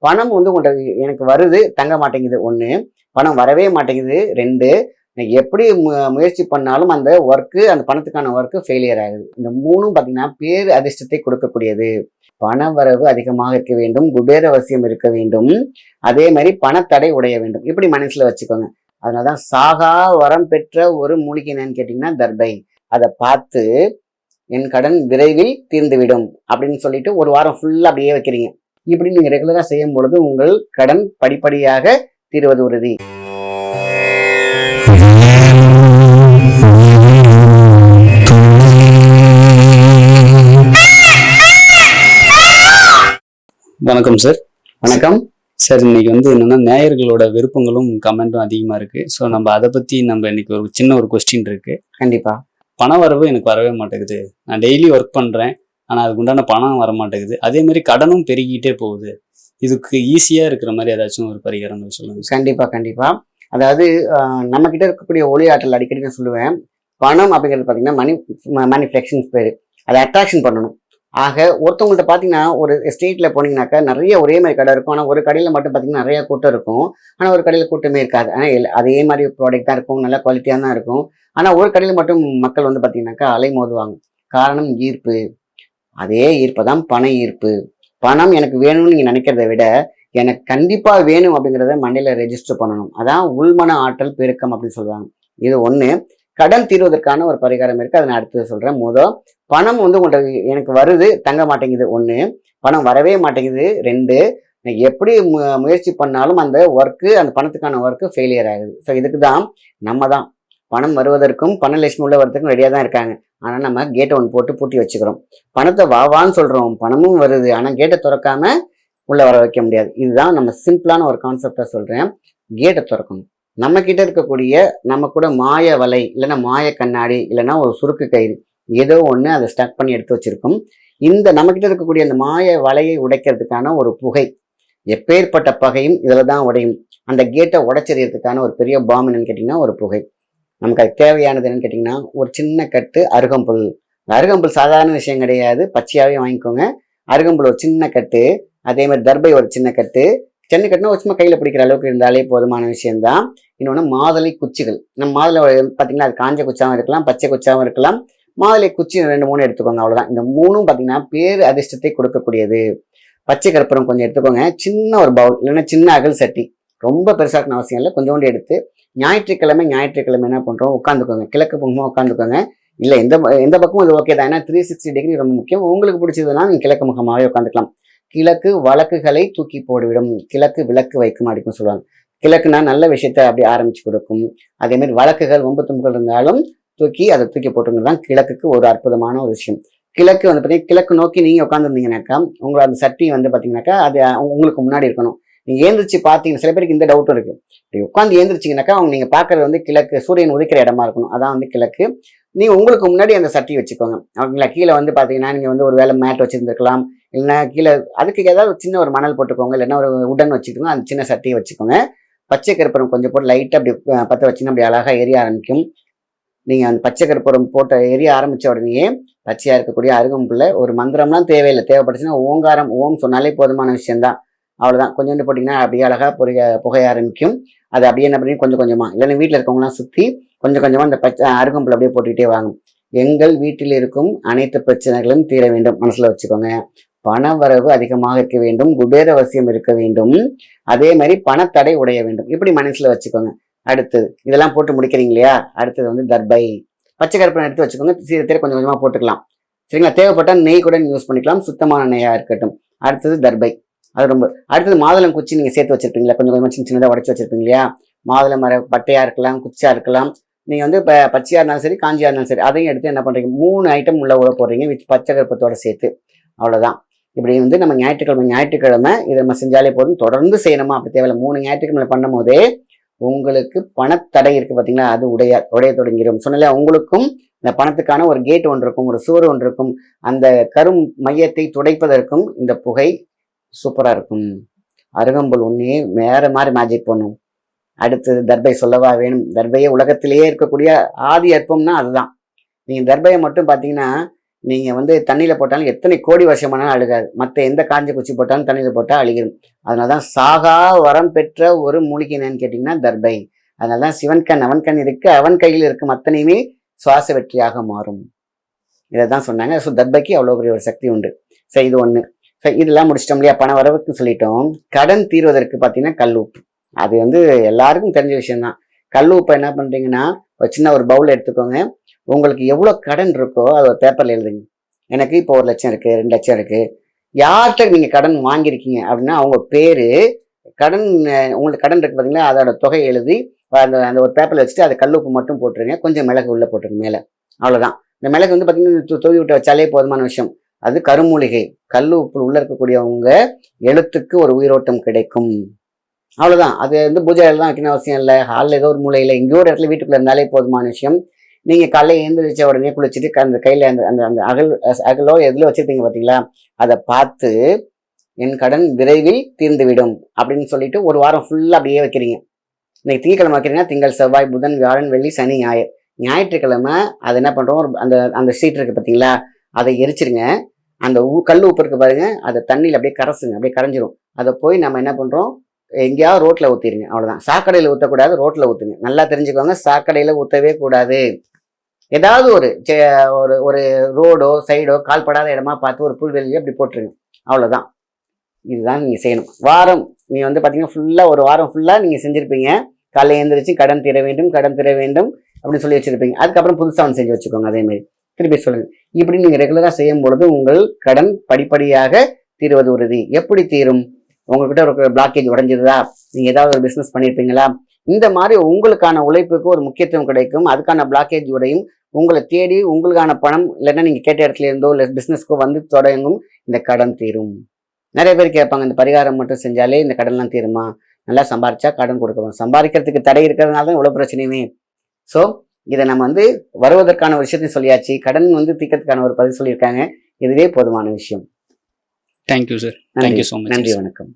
பணம் வந்து உங்கள்கிட்ட எனக்கு வருது, தங்க மாட்டேங்குது 1, பணம் வரவே மாட்டேங்குது 2, நான் எப்படி முயற்சி பண்ணாலும் அந்த ஒர்க்கு, அந்த பணத்துக்கான ஒர்க்கு ஃபெயிலியர் ஆகுது. இந்த 3ம் பார்த்தீங்கன்னா பேர் அதிர்ஷ்டத்தை கொடுக்கக்கூடியது. பண வரவு அதிகமாக இருக்க வேண்டும், குபேர வசியம் இருக்க வேண்டும், அதே மாதிரி பணத்தடை உடைய வேண்டும். இப்படி மனசுல வச்சுக்கோங்க. அதனாலதான் சாகா வரம் பெற்ற ஒரு மூலிகை என்னன்னு கேட்டீங்கன்னா தர்பை. அதை பார்த்து என் கடன் விரைவில் தீர்ந்துவிடும் அப்படின்னு சொல்லிட்டு ஒரு வாரம் ஃபுல்லா அப்படியே வைக்கிறீங்க. இப்படி நீங்க ரெகுலரா செய்யும் பொழுது உங்கள் கடன் படிப்படியாக தீர்வது உறுதி. வணக்கம் சார். வணக்கம் சார். இன்னைக்கு என்னன்னா நேயர்களோட விருப்பங்களும் கமெண்ட்டும் அதிகமா இருக்கு. ஸோ நம்ம அதை பத்தி இன்னைக்கு ஒரு சின்ன கொஸ்டின் இருக்கு. கண்டிப்பா. பண வரவு எனக்கு வரவே மாட்டேங்குது. நான் டெய்லி ஒர்க் பண்றேன், ஆனா அதுக்கு உண்டான பணம் வர மாட்டேங்குது. அதே மாதிரி கடனும் பெருகிட்டே போகுது. இதுக்கு ஈஸியா இருக்கிற மாதிரி ஏதாச்சும் ஒரு பரிகாரம் சொல்லுங்க. கண்டிப்பா கண்டிப்பா. அதாவது நம்ம கிட்ட இருக்கக்கூடிய ஒளி ஆற்றல் அடிக்கடி நான் சொல்லுவேன், பணம் அப்படிங்கிறது பாத்தீங்கன்னா மேனிஃபேக்சரிங் பேரு. அதை அட்ராக்ஷன் பண்ணணும். ஆக ஒருத்தவங்கள்ட்ட பார்த்தீங்கன்னா ஒரு ஸ்ட்ரீட்ல போனீங்கன்னாக்கா நிறைய ஒரே மாதிரி கடை இருக்கும். ஆனால் ஒரு கடையில் மட்டும் பார்த்தீங்கன்னா நிறைய கூட்டம் இருக்கும், ஆனால் ஒரு கடையில் கூட்டமே இருக்காது. ஆனால் அதே மாதிரி ப்ராடக்ட் தான் இருக்கும், நல்ல குவாலிட்டியாக தான் இருக்கும். ஆனால் ஒரு கடையில் மட்டும் மக்கள் பார்த்தீங்கன்னாக்கா அலை மோதுவாங்க. காரணம் ஈர்ப்பு. அதே ஈர்ப்பு தான் பண ஈர்ப்பு. பணம் எனக்கு வேணும்னு நீங்கள் நினைக்கிறத விட எனக்கு கண்டிப்பாக வேணும் அப்படிங்கிறத மண்டையில் ரெஜிஸ்டர் பண்ணணும். அதான் உள்மன ஆற்றல் பெருக்கம் அப்படின்னு சொல்லுவாங்க. இது ஒன்று. கடன் தீர்வதற்கான ஒரு பரிகாரம் இருக்கு, அதை நான் அடுத்தது சொல்றேன். பணம் உங்கள்கிட்ட எனக்கு வருது, தங்க மாட்டேங்குது 1, பணம் வரவே மாட்டேங்குது 2, நான் எப்படி முயற்சி பண்ணாலும் அந்த ஒர்க்கு, அந்த பணத்துக்கான ஒர்க்கு ஃபெயிலியர் ஆகுது. ஸோ இதுக்கு தான் நம்ம தான் பணம் வருவதற்கும் பணலட்சுமி உள்ள வரதுக்கும் ரெடியாக தான் இருக்காங்க. ஆனால் நம்ம கேட்டை ஒன்று போட்டு பூட்டி வச்சுக்கிறோம். பணத்தை வான்னு சொல்றோம், பணமும் வருது, ஆனால் கேட்டை திறக்காம உள்ள வர வைக்க முடியாது. இதுதான் நம்ம சிம்பிளான ஒரு கான்செப்டா சொல்றேன். கேட்டை திறக்கணும். நம்ம கிட்ட இருக்கக்கூடிய நம்ம கூட மாய வலை, இல்லைன்னா மாய கண்ணாடி, இல்லைன்னா ஒரு சுருக்கு கயிறு, ஏதோ ஒன்று அதை ஸ்டக் பண்ணி எடுத்து வச்சிருக்கோம். இந்த நம்ம கிட்ட இருக்கக்கூடிய அந்த மாய வலையை உடைக்கிறதுக்கான ஒரு புகை. எப்பேற்பட்ட பகையும் இதில் தான் உடையும். அந்த கேட்டை உடைச்செறியறதுக்கான ஒரு பெரிய பாம் என்னன்னு கேட்டிங்கன்னா ஒரு புகை. நமக்கு அது தேவையானது என்னன்னு கேட்டிங்கன்னா ஒரு சின்ன கட்டு அருகம்புல். அருகம்புல் சாதாரண விஷயம் கிடையாது, பச்சையாகவே வாங்கிக்கோங்க. அருகம்புல் ஒரு சின்ன கட்டு, அதே மாதிரி தர்பை ஒரு சின்ன கட்டு. சின்ன கட்டுனா ஒரு சும்மா கையில் பிடிக்கிற அளவுக்கு இருந்தாலே போதுமான விஷயம்தான். இன்னொன்று மாதுளை குச்சிகள். நம்ம மாதுளை பார்த்தீங்கன்னா அது காஞ்ச குச்சாவும் இருக்கலாம், பச்சை குச்சாவும் இருக்கலாம். மாதுளை குச்சி 2, 3 எடுத்துக்கோங்க, அவ்வளோதான். இந்த 3ம் பார்த்தீங்கன்னா பேர் அதிர்ஷ்டத்தை கொடுக்கக்கூடியது. பச்சை கற்பூரம் கொஞ்சம் எடுத்துக்கோங்க, சின்ன ஒரு பவுல், இல்லைன்னா சின்ன அகல் சட்டி, ரொம்ப பெருசாக இருக்கணும் அவசியம் இல்லை, கொஞ்சோண்டு எடுத்து ஞாயிற்றுக்கிழமை என்ன பண்ணுறோம், உட்காந்துக்கோங்க. கிழக்கு பக்கமாக உட்காந்துக்கோங்க. இல்லை எந்த பக்கமும் இது ஓகே தான். ஏன்னா 360 டிகிரி ரொம்ப முக்கியம். உங்களுக்கு பிடிச்சதுன்னா நீங்கள் கிழக்கு முகமாகவே உட்காந்துக்கலாம். கிழக்கு வழக்குகளை தூக்கி போடுவிடும், கிழக்கு விளக்கு வைக்கும் அப்படின்னு சொல்லுவாங்க. கிழக்குனா நல்ல விஷயத்த அப்படி ஆரம்பிச்சு கொடுக்கும். அதே மாதிரி வழக்குகள், வம்பு தும்புகள் இருந்தாலும் அதை தூக்கி போட்டுருங்கதான் கிழக்குக்கு ஒரு அற்புதமான ஒரு விஷயம். கிழக்கு பார்த்தீங்கன்னா கிழக்கு நோக்கி நீங்க உட்காந்துருந்தீங்கன்னாக்கா உங்களை அந்த சட்டி பார்த்தீங்கன்னாக்கா அது உங்களுக்கு முன்னாடி இருக்கணும். நீங்க ஏந்திரிச்சு பார்த்தீங்கன்னா சில பேருக்கு இந்த டவுட்டும் இருக்கு. உட்காந்து ஏந்திரிச்சிங்கனாக்கா நீங்க பார்க்கறது கிழக்கு, சூரியன் உதிக்கிற இடமா இருக்கணும். அதான் கிழக்கு. நீங்க உங்களுக்கு முன்னாடி அந்த சட்டி வச்சுக்கோங்க. அவங்களா கீழே பார்த்தீங்கன்னா நீங்க ஒரு வேலை மேட் வச்சிருந்துருக்கலாம், இல்லைன்னா கீழே அதுக்கு ஏதாவது சின்ன ஒரு மணல் போட்டுக்கோங்க, இல்லைன்னா ஒரு உடன் வச்சுக்கோங்க. அந்த சின்ன சட்டியை வச்சுக்கோங்க. பச்சை கற்பூரம் கொஞ்சம் போட்டு லைட்டாக அப்படி பற்ற வச்சிங்கன்னா அப்படி அழகாக எரிய ஆரம்பிக்கும். நீங்கள் அந்த பச்சை கற்பூரம் போட்ட எரிய ஆரம்பித்த உடனேயே பச்சையாக இருக்கக்கூடிய அருகம்புல்ல ஒரு மந்திரம்லாம் தேவையில்லை. தேவைப்பட்டுச்சுன்னா ஓங்காரம், ஓம் சொன்னாலே போதுமான விஷயம்தான். அவ்வளோதான். கொஞ்சோண்டு போட்டிங்கன்னா அப்படியே அழகாக புகைய ஆரம்பிக்கும். அது அப்படியே என்ன பண்ணி கொஞ்சம் கொஞ்சமாக, இல்லைன்னா வீட்டில் இருக்கவங்களாம் சுற்றி கொஞ்சம் கொஞ்சமாக அந்த பச்சை அருகம்புல் அப்படியே போட்டுக்கிட்டே வாங்க. எங்கள் வீட்டில் இருக்கும் அனைத்து பிரச்சனைகளும் தீர வேண்டும், மனசில் வச்சுக்கோங்க. பண வரவு அதிகமாக இருக்க வேண்டும், குபேர வசியம் இருக்க வேண்டும், அதே மாதிரி பணத்தடை உடைய வேண்டும். இப்படி மனசுல வச்சுக்கோங்க. அடுத்தது இதெல்லாம் போட்டு முடிக்கிறீங்க இல்லையா, அடுத்தது தர்பை. பச்சை கற்பூரம் எடுத்து வச்சுக்கோங்க. சீரத்தை கொஞ்சம் கொஞ்சமா போட்டுக்கலாம், சரிங்களா? தேவைப்பட்டால் நெய் கூட யூஸ் பண்ணிக்கலாம், சுத்தமான நெய்யா இருக்கட்டும். அடுத்தது தர்பை. அது ரொம்ப அடுத்தது மாதுளம் குச்சி நீங்க சேர்த்து வச்சிருப்பீங்களா, கொஞ்சம் கொஞ்சமா சின்ன சின்னதாக உடச்சி வச்சிருப்பீங்க இல்லையா? மாதுளை மர பட்டையா இருக்கலாம், குச்சியா இருக்கலாம். நீங்க பச்சையா இருந்தாலும் சரி, காஞ்சியா இருந்தாலும் சரி, அதையும் எடுத்து என்ன பண்றீங்க, 3 ஐட்டம் உள்ள உள்ள போடுறீங்க, பச்சை கற்பூரத்தோட சேர்த்து. அவ்வளவுதான். இப்படி நம்ம ஞாயிற்றுக்கிழமை இதை நம்ம செஞ்சாலே போதும். தொடர்ந்து செய்யணுமா அப்படி தேவையில்லை. 3 ஞாயிற்றுக்கிழமை பண்ணும் போதே உங்களுக்கு பணத்தடை இருக்கு பார்த்தீங்களா, அது உடைய தொடங்கிடும். சொன்னாலே உங்களுக்கும் இந்த பணத்துக்கான ஒரு கேட் ஒன்று இருக்கும், ஒரு சுவர் ஒன்று இருக்கும். அந்த கரும் மையத்தை துடைப்பதற்கும் இந்த புகை சூப்பரா இருக்கும். அருகம்புல் ஒன்னே வேற மாதிரி மேஜிக் பண்ணும். அடுத்தது தர்பை சொல்லவா வேணும். தர்பையே உலகத்திலேயே இருக்கக்கூடிய ஆதி அற்பம்னா அதுதான். நீங்க தர்பையை மட்டும் பார்த்தீங்கன்னா நீங்கள் வந்து தண்ணியில் போட்டாலும் எத்தனை கோடி வருஷமானாலும் அழுகாது. மற்ற எந்த காஞ்ச குச்சி போட்டாலும் தண்ணியில் போட்டால் அழுகிடும். அதனால தான் சாகா வரம் பெற்ற ஒரு மூலிகை என்னன்னு கேட்டிங்கன்னா தர்பை. அதனால தான் சிவன் கண் அவன் கண் இருக்கு, அவன் கையில் இருக்கும் அத்தனையுமே சுவாச வெற்றியாக மாறும். இதை தான் சொன்னாங்க. ஸோ தர்பைக்கு அவ்வளோ பெரிய ஒரு சக்தி உண்டு. சரி, இது ஒன்று. சரி, இதெல்லாம் முடிச்சிட்டோம் இல்லையா? பண வரவுக்கு சொல்லிட்டோம். கடன் தீர்வதற்கு பார்த்தீங்கன்னா கல் உப்பு. அது வந்து எல்லாருக்கும் தெரிஞ்ச விஷயம்தான். கல் உப்பை என்ன பண்ணுறீங்கன்னா, ஒரு சின்ன ஒரு பவுல் எடுத்துக்கோங்க. உங்களுக்கு எவ்வளோ கடன் இருக்கோ அது ஒரு பேப்பரில் எழுதுங்க. எனக்கு இப்போ 1 லட்சம் இருக்குது, 2 லட்சம் இருக்குது. யார்கிட்ட நீங்கள் கடன் வாங்கியிருக்கீங்க அப்படின்னா அவங்க பேர், கடன் உங்களுக்கு கடன் இருக்குது பார்த்தீங்களா, அதோட தொகையை எழுதி அந்த ஒரு பேப்பரில் வச்சுட்டு அதை கல் உப்பு மட்டும் போட்டுருங்க. கொஞ்சம் மிளகு உள்ளே போட்டுருங்க மேலே. அவ்வளோதான். இந்த மிளகு வந்து பார்த்தீங்கன்னா தூவி விட்டு வச்சாலே போதுமான விஷயம். அது கருமூலிகை. கல் உப்பு உள்ள இருக்கக்கூடியவங்க எழுத்துக்கு ஒரு உயிரோட்டம் கிடைக்கும். அவ்வளோதான். அது வந்து பூஜையில் தான் வைக்கணும் அவசியம் இல்லை. ஹாலில் ஏதோ ஒரு மூலையில் எங்கேயோ ஒரு இடத்துல வீட்டுக்குள்ளே இருந்தாலே போதுமான விஷயம். நீங்கள் காலையில் எழுந்திரிச்ச உடனே குளிச்சுட்டு அந்த கையில் அந்த அந்த அந்த அகலோ எதில் வச்சுருப்பீங்க பார்த்தீங்களா, அதை பார்த்து என் கடன் விரைவில் தீர்ந்துவிடும் அப்படின்னு சொல்லிட்டு ஒரு வாரம் ஃபுல்லாக அப்படியே வைக்கிறீங்க. இன்னைக்கு திங்கக்கிழமை வைக்கிறீங்கன்னா திங்கள், செவ்வாய், புதன், வியாழன், வெள்ளி, சனி, ஞாயிறு. ஞாயிற்றுக்கிழமை அதை என்ன பண்ணுறோம், அந்த ஷீட் இருக்குது பார்த்தீங்களா, அதை எரிச்சிருங்க. அந்த கல் உப்பு இருக்கு பாருங்க, அதை தண்ணியில் அப்படியே கரைசுங்க, அப்படியே கரைஞ்சிரும். அதை போய் நம்ம என்ன பண்ணுறோம், எங்கேயாவது ரோட்டில் ஊற்றிடுங்க. அவ்வளோதான். சாக்கடையில் ஊற்றக்கூடாது, ரோட்டில் ஊற்றுங்க. நல்லா தெரிஞ்சுக்கோங்க, சாக்கடையில் ஊற்றவே கூடாது. ஏதாவது ஒரு ரோடோ சைடோ கால்படாத இடமா பார்த்து ஒரு புல்வெளியோ அப்படி போட்டுருங்க. அவ்வளோதான். இதுதான் நீங்கள் செய்யணும். வாரம் நீங்கள் வந்து பார்த்தீங்கன்னா ஃபுல்லாக ஒரு வாரம் ஃபுல்லாக நீங்கள் செஞ்சுருப்பீங்க. காலையில் எழுந்திரிச்சு கடன் தீர வேண்டும், கடன் தீர வேண்டும் அப்படின்னு சொல்லி வச்சுருப்பீங்க. அதுக்கப்புறம் புதுசாக ஒன்று செஞ்சு வச்சுக்கோங்க. அதேமாதிரி திருப்பி சொல்லுங்கள். இப்படி நீங்கள் ரெகுலராக செய்யும் பொழுது உங்கள் கடன் படிப்படியாக தீர்வது உறுதி. எப்படி தீரும்? உங்கள்கிட்ட ஒரு பிளாக்கேஜ் உடைஞ்சிருதா, நீங்கள் ஏதாவது ஒரு பிஸ்னஸ் பண்ணியிருப்பீங்களா, இந்த மாதிரி உங்களுக்கான உழைப்புக்கு ஒரு முக்கியத்துவம் கிடைக்கும். அதுக்கான பிளாக்கேஜ் உடையும். உங்களை தேடி உங்களுக்கான பணம் இல்லைன்னா நீங்கள் கேட்ட இடத்துல இருந்தோ இல்லை பிஸ்னஸ்க்கோ வந்து தொடங்கும். இந்த கடன் தீரும். நிறைய பேர் கேட்பாங்க, இந்த பரிகாரம் மட்டும் செஞ்சாலே இந்த கடன்லாம் தீருமா? நல்லா சம்பாரிச்சா கடன் கொடுக்கணும். சம்பாதிக்கிறதுக்கு தடை இருக்கிறதுனால தான் இவ்வளோ பிரச்சனையுமே. ஸோ இதை நம்ம வந்து வருவதற்கான ஒரு விஷயத்தையும் சொல்லியாச்சு. கடன் வந்து தீர்க்கறதுக்கான ஒரு பதில் சொல்லியிருக்காங்க. இதுவே போதுமான விஷயம். Thank you sir. Thank you so much. நன்றி, வணக்கம்.